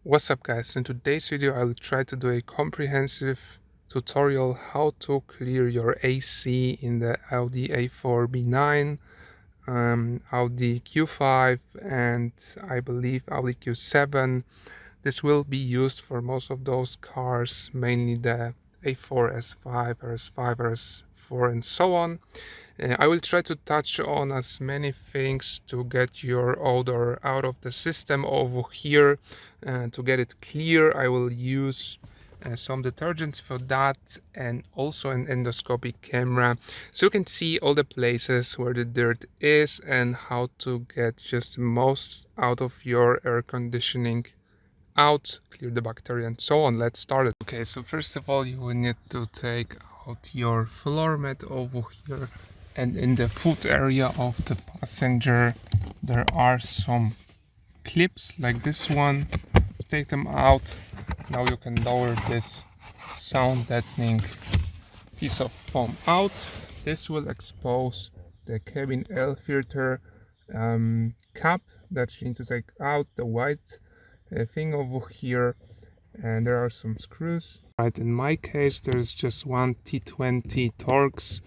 What's up guys, in today's video I'll try to do a comprehensive tutorial how to clear your AC in the Audi A4 B9, Audi Q5 and I believe Audi Q7. This will be used for most of those cars, mainly the A4, S5, RS5, RS4 and so on. I will try to touch on as many things to get your odor out of the system over here. To get it clear, I will use some detergents for that and also an endoscopic camera so you can see all the places where the dirt is and how to get just the most out of your air conditioning out, clear the bacteria and so on. Let's start it. Okay, so first of all you will need to take out your floor mat over here, and in the foot area of the passenger there are some clips like this one. Take them out. Now you can lower this sound deadening piece of foam out. This will expose the cabin air filter cap that you need to take out, the white thing over here, and there are some screws. Right, in my case there's just one T20 Torx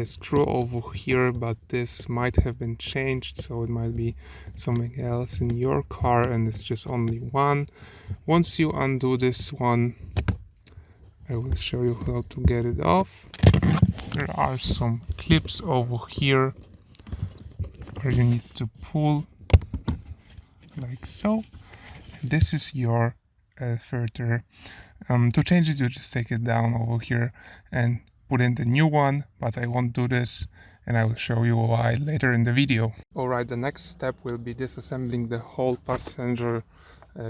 screw over here, but this might have been changed, so it might be something else in your car and it's just only one. Once you undo this one, I will show you how to get it off. There are some clips over here where you need to pull like so. This is your filter. To change it, you just take it down over here and put in the new one, but I won't do this and I will show you why later in the video. Alright, the next step will be disassembling the whole passenger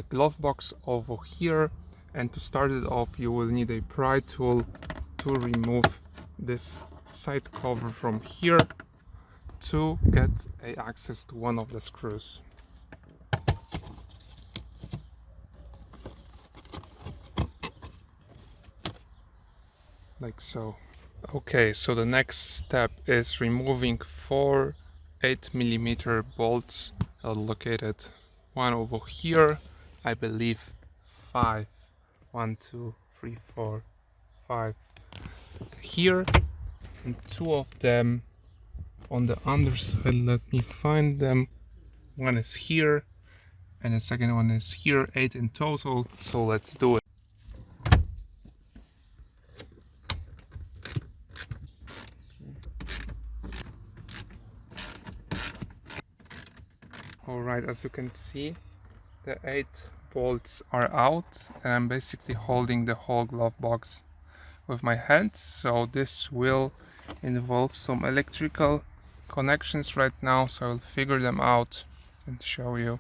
glove box over here, and to start it off you will need a pry tool to remove this side cover from here to get access to one of the screws. Like so. Okay, so the next step is removing 4 8mm bolts located, one over here, I believe 5, 1, 2, 3, 4, 5 here, and 2 of them on the underside. Let me find them. One is here and the second one is here, 8 in total, so let's do it. Alright, as you can see, the 8 bolts are out and I'm basically holding the whole glove box with my hands, so this will involve some electrical connections right now, so I'll figure them out and show you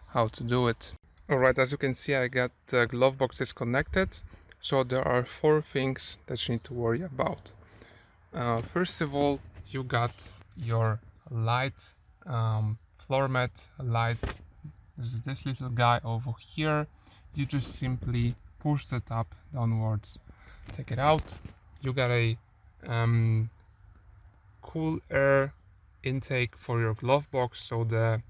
how to do it. Alright, as you can see, I got the glove box disconnected, so there are 4 things that you need to worry about. First of all, you got your light, floor mat light. This is this little guy over here. You just simply push the top downwards, take it out. You got a cool air intake for your glove box, so the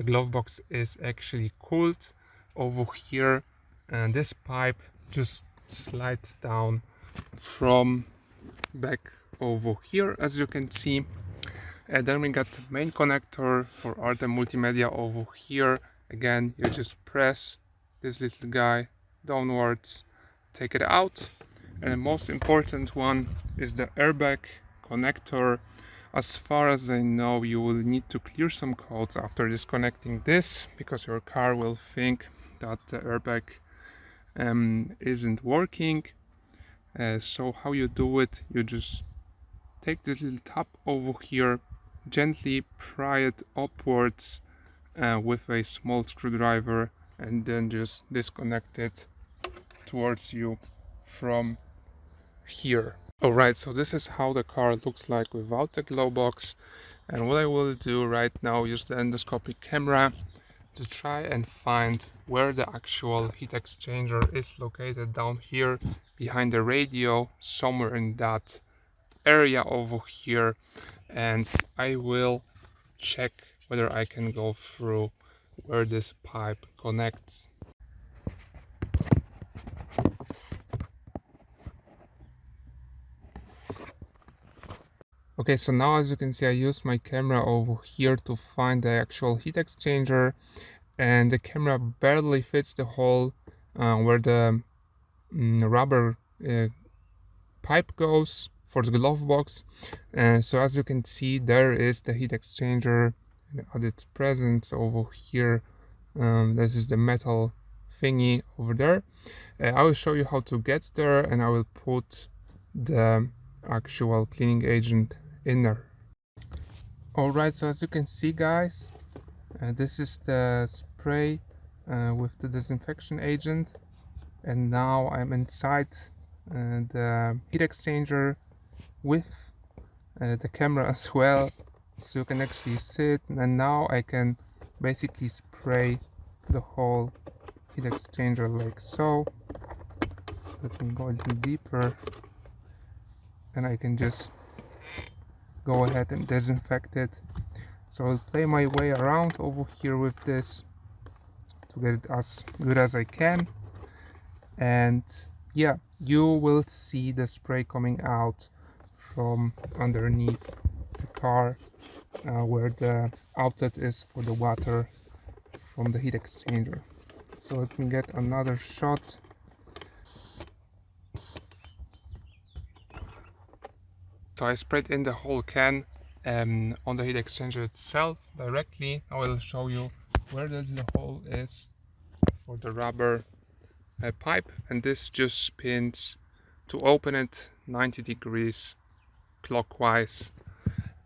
glove box is actually cooled over here, and this pipe just slides down from back over here, as you can see. And then we got the main connector for our multimedia over here. Again, you just press this little guy downwards, take it out. And the most important one is the airbag connector. As far as I know, you will need to clear some codes after disconnecting this, because your car will think that the airbag isn't working. So how you do it, you just take this little tab over here, gently pry it upwards with a small screwdriver, and then just disconnect it towards you from here. Alright, so this is how the car looks like without the glove box, and what I will do right now, use the endoscopic camera to try and find where the actual heat exchanger is located down here behind the radio, somewhere in that area over here, and I will check whether I can go through where this pipe connects. Okay, so now as you can see, I use my camera over here to find the actual heat exchanger, and the camera barely fits the hole where the rubber pipe goes for the glove box. So as you can see, there is the heat exchanger at its presence over here. This is the metal thingy over there. I will show you how to get there, and I will put the actual cleaning agent in there. Alright, so as you can see, guys, this is the spray with the disinfection agent, and now I'm inside the heat exchanger with the camera as well, so you can actually see it. And now I can basically spray the whole heat exchanger like so. Let me go a little deeper, and I can just go ahead and disinfect it. So I'll play my way around over here with this to get it as good as I can. And yeah, you will see the spray coming out from underneath the car where the outlet is for the water from the heat exchanger. So let me get another shot. So I sprayed in the whole can on the heat exchanger itself directly. I will show you where the little hole is for the rubber pipe, and this just spins to open it 90 degrees clockwise.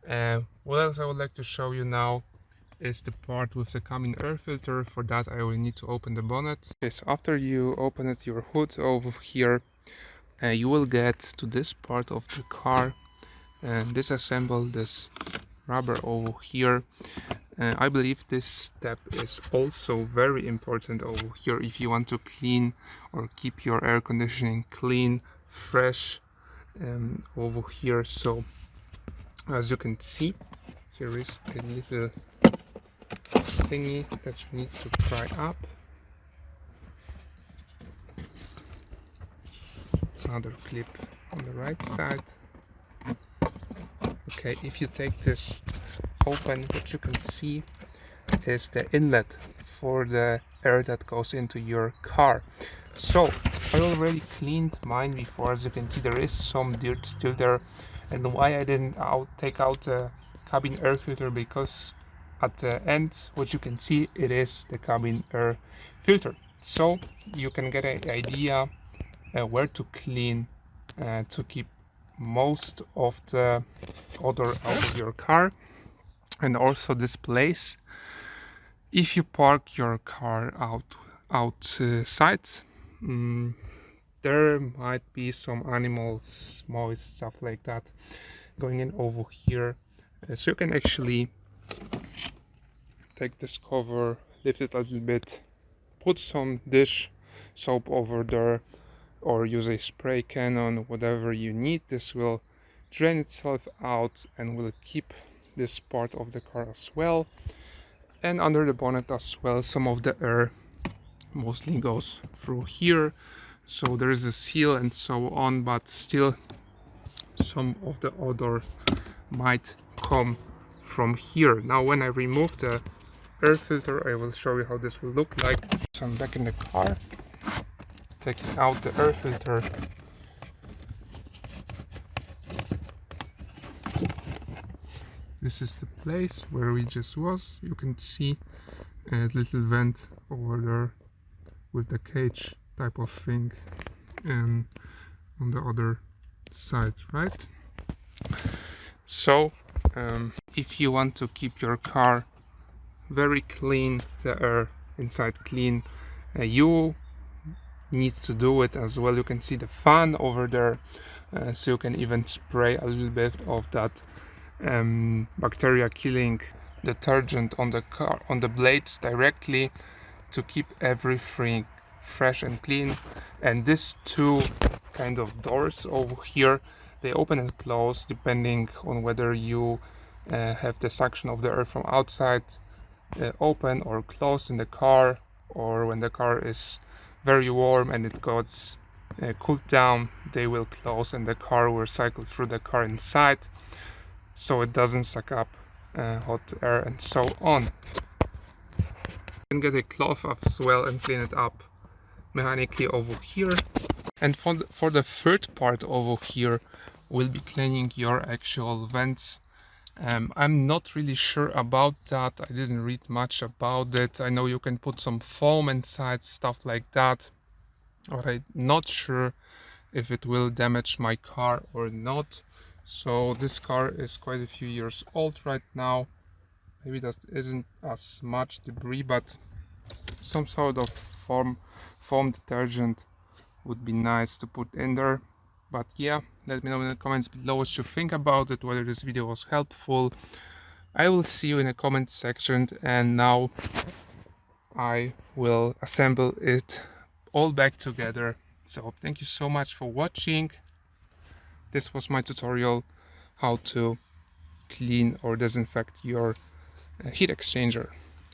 What else I would like to show you now is the part with the cabin air filter. For that I will need to open the bonnet. Okay, so after you open it, your hood over here, you will get to this part of the car and disassemble this rubber over here. I believe this step is also very important over here if you want to clean or keep your air conditioning clean, fresh over here. So as you can see, here is a little thingy that you need to pry up. Another clip on the right side. Okay, if you take this open, what you can see is the inlet for the air that goes into your car. So I already cleaned mine before. As you can see, there is some dirt still there, and why I didn't take out the cabin air filter, because at the end what you can see, it is the cabin air filter, so you can get an idea where to clean to keep most of the odor out of your car. And also this place, if you park your car outside, there might be some animals, mouse, stuff like that going in over here. So you can actually take this cover, lift it a little bit, put some dish soap over there, or use a spray can on whatever you need. This will drain itself out and will keep this part of the car as well. And under the bonnet as well, some of the air mostly goes through here, so there is a seal and so on, but still some of the odor might come from here. Now when I remove the air filter, I will show you how this will look like. So I'm back in the car, taking out the air filter. This is the place where we just was. You can see a little vent over there with the cage type of thing, and on the other side, right? So if you want to keep your car very clean, the air inside clean, you need to do it as well. You can see the fan over there, so you can even spray a little bit of that bacteria killing detergent on the car, on the blades directly, to keep everything fresh and clean. And these two kind of doors over here, they open and close depending on whether you have the suction of the air from outside open or closed in the car, or when the car is very warm and it gets cooled down, they will close and the car will cycle through the car inside. so it doesn't suck up hot air and so on. You can get a cloth as well and clean it up mechanically over here. And for the third part over here, we'll be cleaning your actual vents. I'm not really sure about that. I didn't read much about it. I know you can put some foam inside, stuff like that, but I'm not sure if it will damage my car or not. So this car is quite a few years old right now. Maybe that isn't as much debris, but some sort of foam detergent would be nice to put in there. But yeah, let me know in the comments below what you think about it, whether this video was helpful. I will see you in the comment section, and now I will assemble it all back together. So thank you so much for watching. This was my tutorial how to clean or disinfect your heat exchanger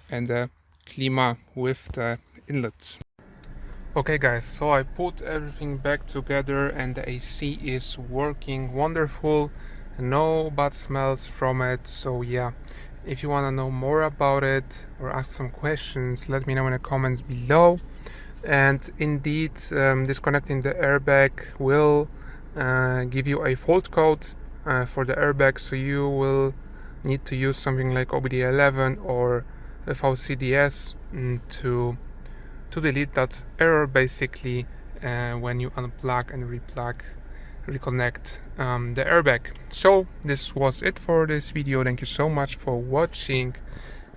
and the klima with the inlets. Okay guys, so I put everything back together and the AC is working wonderful. No bad smells from it. So yeah, if you want to know more about it or ask some questions, let me know in the comments below. And indeed, disconnecting the airbag will give you a fault code for the airbag, so you will need to use something like OBD11 or VCDS to delete that error, basically, when you unplug and reconnect the airbag. So this was it for this video. Thank you so much for watching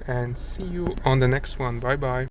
and see you on the next one. Bye bye.